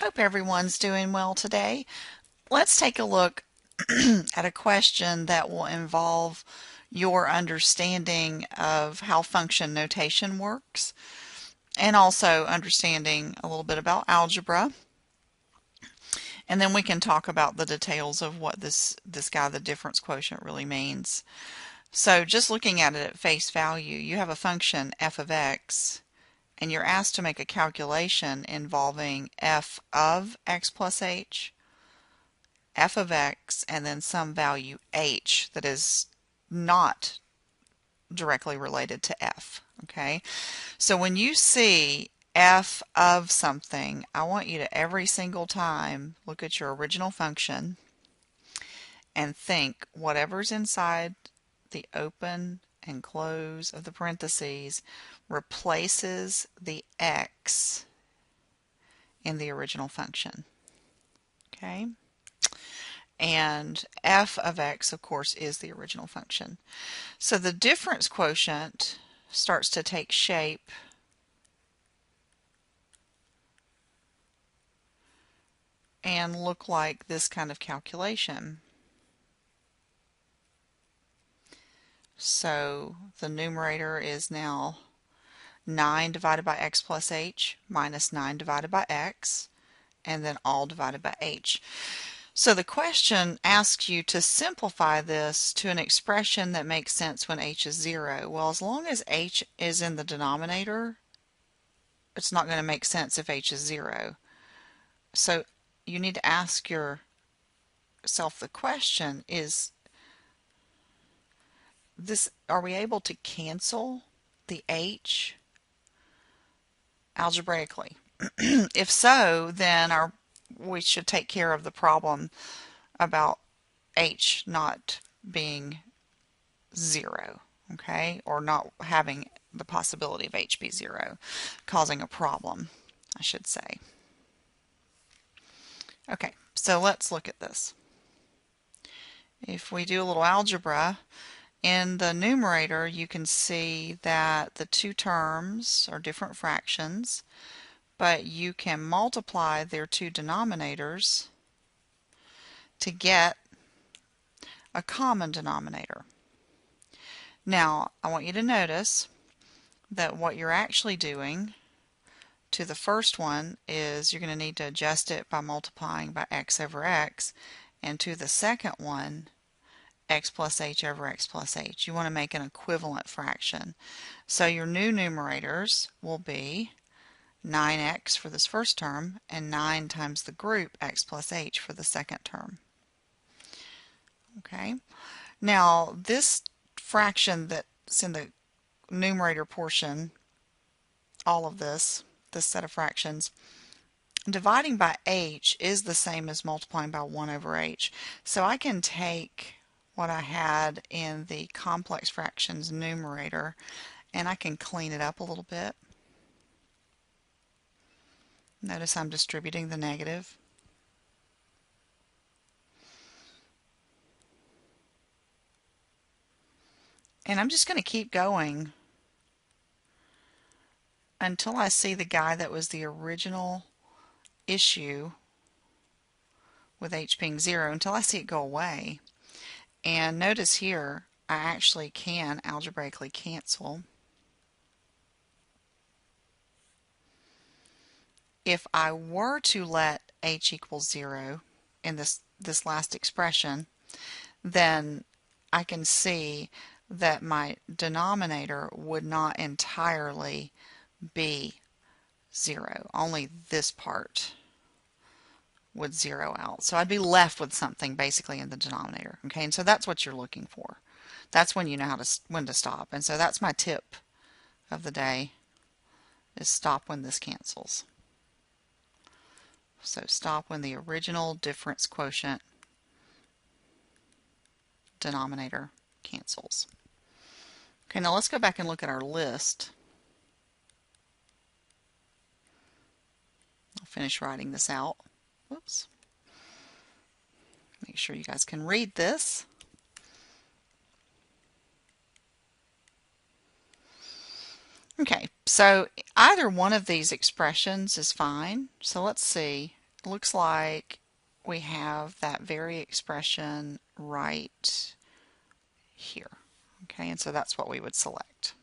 Hope everyone's doing well today. Let's take a look at a question that will involve your understanding of how function notation works and also understanding a little bit about algebra. And then we can talk about the details of what this guy, the difference quotient, really means. So just looking at it at face value, you have a function f of x, and you're asked to make a calculation involving f of x plus h, f of x, and then some value h that is not directly related to f. Okay, so when you see f of something, I want you to every single time look at your original function and think whatever's inside the open and close of the parentheses replaces the x in the original function. Okay, and f of x, of course, is the original function. So the difference quotient starts to take shape and look like this kind of calculation. So the numerator is now 9 divided by x plus h minus 9 divided by x, and then all divided by h. So the question asks you to simplify this to an expression that makes sense when h is 0. Well, as long as h is in the denominator, it's not going to make sense if h is 0. So you need to ask yourself the question, is this, are we able to cancel the h algebraically? If so, then we should take care of the problem about h not being 0, okay, or not having the possibility of h be 0, causing a problem, I should say. Okay, so let's look at this. If we do a little algebra, in the numerator you can see that the two terms are different fractions, but you can multiply their two denominators to get a common denominator. Now, I want you to notice that what you're actually doing to the first one is you're going to need to adjust it by multiplying by x over x, and to the second one, x plus h over x plus h. You want to make an equivalent fraction. So your new numerators will be 9x for this first term and 9 times the group x plus h for the second term. Okay, now this fraction that's in the numerator portion, all of this set of fractions, dividing by h is the same as multiplying by 1 over h. So I can take what I had in the complex fractions numerator and I can clean it up a little bit. Notice I'm distributing the negative. And I'm just going to keep going until I see the guy that was the original issue with h being 0, until I see it go away. And notice here, I actually can algebraically cancel. If I were to let h equal 0 in this last expression, then I can see that my denominator would not entirely be 0. Only this part would 0 out. So I'd be left with something basically in the denominator. Okay, and so that's what you're looking for. That's when you know when to stop. And so that's my tip of the day, is stop when this cancels. So stop when the original difference quotient denominator cancels. Okay, now let's go back and look at our list. I'll finish writing this out. Whoops. Make sure you guys can read this. Okay, so either one of these expressions is fine. So let's see. looks like we have that very expression right here. Okay, and so that's what we would select.